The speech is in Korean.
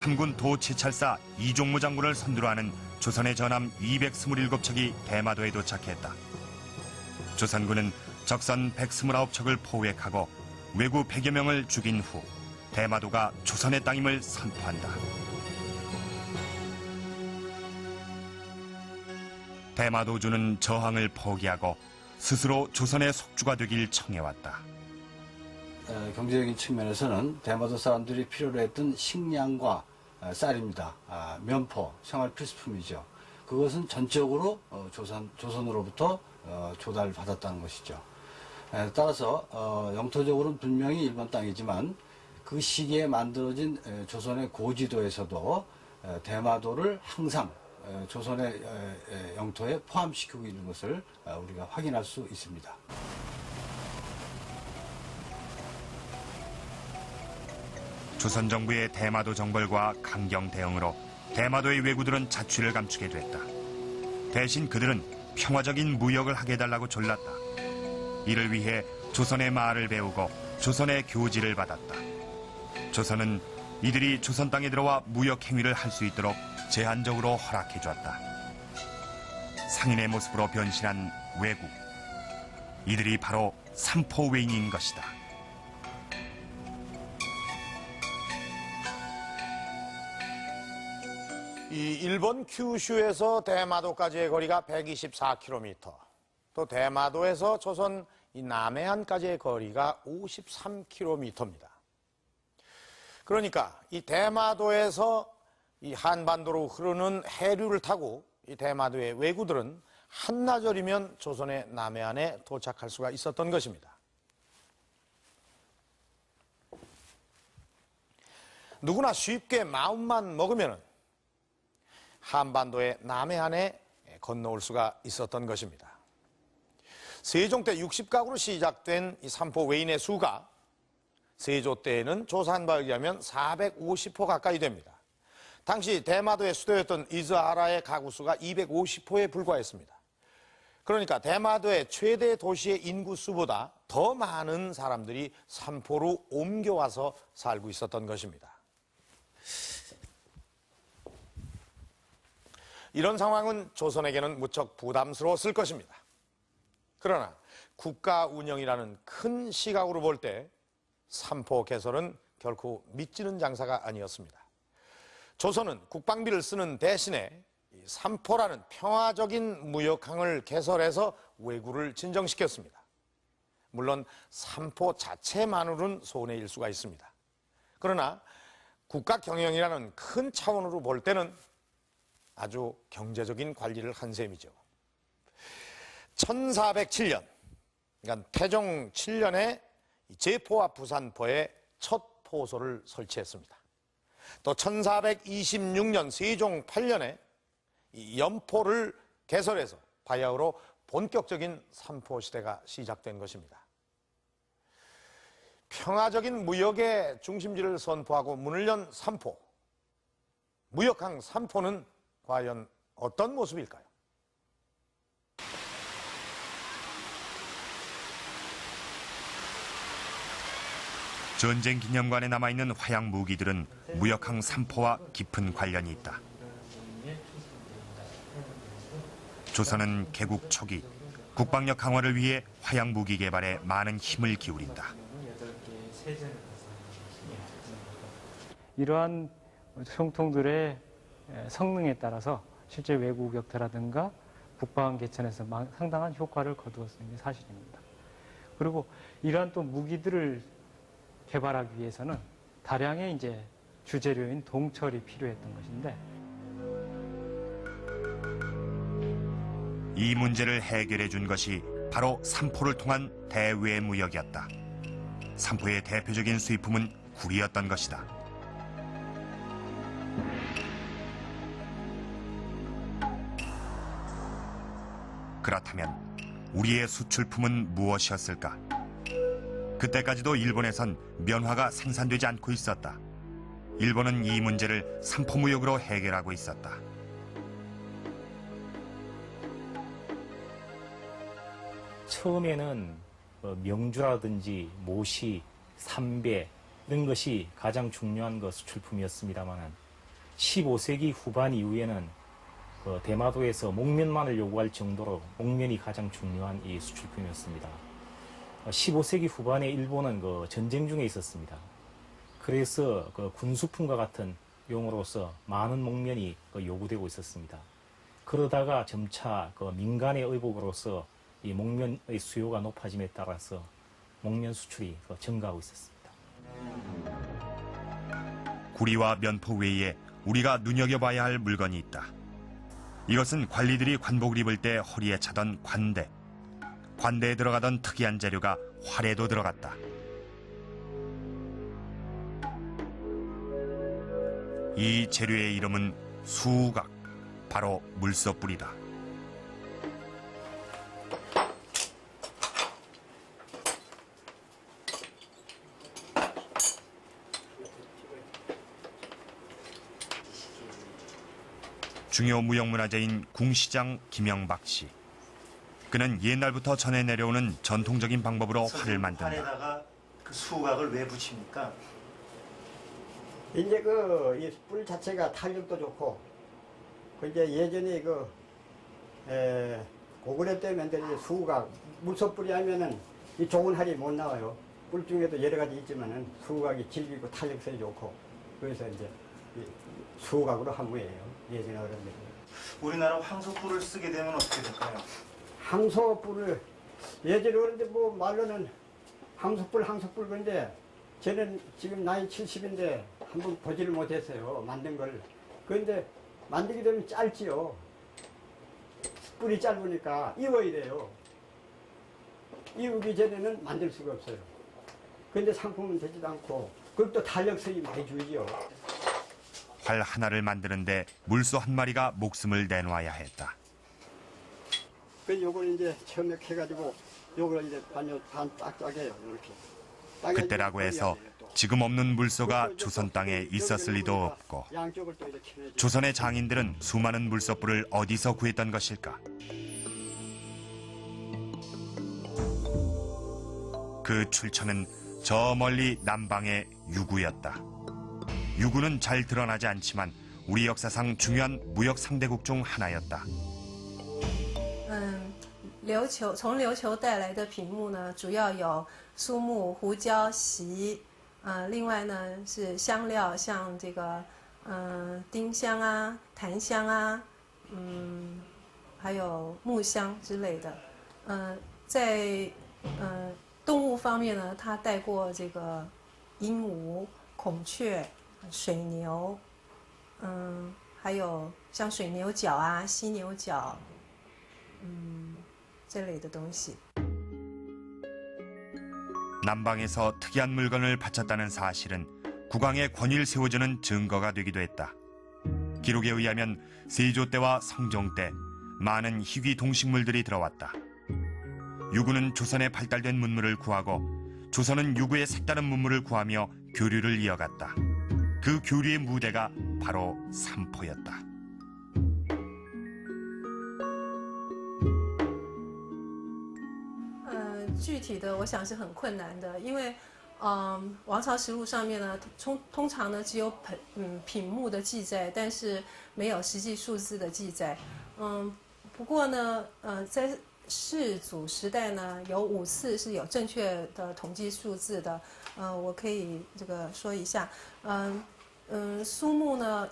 삼군 도치찰사 이종무 장군을 선두로 하는 조선의 전함 227척이 대마도에 도착했다. 조선군은 적선 129척을 포획하고 왜구 100여 명을 죽인 후 대마도가 조선의 땅임을 선포한다. 대마도주는 저항을 포기하고 스스로 조선의 속주가 되길 청해왔다. 경제적인 측면에서는 대마도 사람들이 필요로 했던 식량과 쌀입니다. 면포, 생활 필수품이죠. 그것은 전적으로 조선으로부터 조달을 받았다는 것이죠. 따라서 영토적으로는 분명히 일본 땅이지만 그 시기에 만들어진 조선의 고지도에서도 대마도를 항상 조선의 영토에 포함시키고 있는 것을 우리가 확인할 수 있습니다. 조선 정부의 대마도 정벌과 강경 대응으로 대마도의 왜구들은 자취를 감추게 됐다. 대신 그들은 평화적인 무역을 하게 해달라고 졸랐다. 이를 위해 조선의 말을 배우고 조선의 교지를 받았다. 조선은 이들이 조선 땅에 들어와 무역 행위를 할 수 있도록 제한적으로 허락해줬다. 상인의 모습으로 변신한 왜구. 이들이 바로 삼포 외인인 것이다. 이 일본 큐슈에서 대마도까지의 거리가 124km, 또 대마도에서 조선 이 남해안까지의 거리가 53km입니다. 그러니까 이 대마도에서 이 한반도로 흐르는 해류를 타고 이 대마도의 왜구들은 한나절이면 조선의 남해안에 도착할 수가 있었던 것입니다. 누구나 쉽게 마음만 먹으면 한반도의 남해안에 건너올 수가 있었던 것입니다. 세종 때 60가구로 시작된 이 삼포 외인의 수가 세조 때에는 조사한 바에 의하면 450호 가까이 됩니다. 당시 대마도의 수도였던 이즈하라의 가구 수가 250호에 불과했습니다. 그러니까 대마도의 최대 도시의 인구 수보다 더 많은 사람들이 삼포로 옮겨와서 살고 있었던 것입니다. 이런 상황은 조선에게는 무척 부담스러웠을 것입니다. 그러나 국가 운영이라는 큰 시각으로 볼 때 삼포 개설은 결코 미치는 장사가 아니었습니다. 조선은 국방비를 쓰는 대신에 삼포라는 평화적인 무역항을 개설해서 왜구를 진정시켰습니다. 물론 삼포 자체만으로는 손해일 수가 있습니다. 그러나 국가 경영이라는 큰 차원으로 볼 때는 아주 경제적인 관리를 한 셈이죠. 1407년, 그러니까 태종 7년에 제포와 부산포에 첫 포소를 설치했습니다. 또 1426년 세종 8년에 연포를 개설해서 바야흐로 본격적인 삼포 시대가 시작된 것입니다. 평화적인 무역의 중심지를 선포하고 문을 연 삼포, 무역항 삼포는 과연 어떤 모습일까요? 전쟁 기념관에 남아있는 화약 무기들은 무역항 삼포와 깊은 관련이 있다. 조선은 개국 초기 국방력 강화를 위해 화약 무기 개발에 많은 힘을 기울인다. 이러한 총통들의 성능에 따라서 실제 왜구 격퇴라든가 국방 개천에서 상당한 효과를 거두었는 게 사실입니다. 그리고 이러한 또 무기들을 개발하기 위해서는 다량의 이제 주재료인 동철이 필요했던 것인데 이 문제를 해결해 준 것이 바로 삼포를 통한 대외 무역이었다. 삼포의 대표적인 수입품은 굴이었던 것이다. 그렇다면 우리의 수출품은 무엇이었을까? 그때까지도 일본에선 면화가 생산되지 않고 있었다. 일본은 이 문제를 삼포무역으로 해결하고 있었다. 처음에는 명주라든지 모시, 삼배 이런 것이 가장 중요한 수출품이었습니다만 15세기 후반 이후에는 대마도에서 목면만을 요구할 정도로 목면이 가장 중요한 이 수출품이었습니다. 15세기 후반에 일본은 전쟁 중에 있었습니다. 그래서 군수품과 같은 용으로서 많은 목면이 요구되고 있었습니다. 그러다가 점차 민간의 의복으로서 이 목면의 수요가 높아짐에 따라서 목면 수출이 증가하고 있었습니다. 구리와 면포 외에 우리가 눈여겨봐야 할 물건이 있다. 이것은 관리들이 관복을 입을 때 허리에 차던 관대. 관대에 들어가던 특이한 재료가 활에도 들어갔다. 이 재료의 이름은 수각, 바로 물소뿔이다. 중요 무형문화재인 궁시장 김영박 씨. 그는 옛날부터 전해 내려오는 전통적인 방법으로 활을 만든다. 활에다가 그 수각을 왜 붙입니까? 이제 이 뿔 자체가 탄력도 좋고, 이제 예전에 고구려 때 만든 수각, 물소뿔이 하면은 이 좋은 활이 못 나와요. 뿔 중에도 여러 가지 있지만은 수각이 질기고 탄력성이 좋고, 그래서 이제 이 수각으로 한 거예요. 예전 어른들이. 우리나라 황소뿔을 쓰게 되면 어떻게 될까요? 항소뿔을 예전에 그런데 뭐 말로는 항소뿔 그런데 저는 지금 나이 70인데 한번 보지를 못했어요. 만든 걸. 그런데 만들게 되면 짧지요. 뿔이 짧으니까 이어야 돼요. 이우기 전에는 만들 수가 없어요. 그런데 상품은 되지도 않고 그것도 탄력성이 많이 주지요. 활 하나를 만드는데 물소 한 마리가 목숨을 내놓아야 했다. 그 요걸 이제 처음에 해가지고 요걸 이제 반 짝짝해요. 이렇게. 그때라고 해서 지금 없는 물소가 조선 땅에 있었을 리도 없고 양쪽을 또 이렇게 해야지. 조선의 장인들은 수많은 물소뿔을 어디서 구했던 것일까? 그 출처는 저 멀리 남방의 유구였다. 유구는 잘 드러나지 않지만 우리 역사상 중요한 무역 상대국 중 하나였다. 从琉球带来的品目呢，主要有苏木、胡椒、席，另外呢是香料，像这个丁香啊、檀香啊，还有木香之类的。在动物方面呢，它带过这个鹦鹉、孔雀、水牛，还有像水牛角啊、犀牛角，这类的东西。 남방에서 특이한 물건을 바쳤다는 사실은 국왕의 권위를 세워주는 증거가 되기도 했다. 기록에 의하면 세조 때와 성종 때 많은 희귀 동식물들이 들어왔다. 유구는 조선에 발달된 문물을 구하고 조선은 유구의 색다른 문물을 구하며 교류를 이어갔다. 그 교류의 무대가 바로 삼포였다. 具体的我想是很困难的，因为王朝实录上面呢，通常呢只有品目的记载，但是没有实际数字的记载。不过呢，在世祖时代呢，有5次是有正确的统计数字的。我可以这个说一下，苏木呢。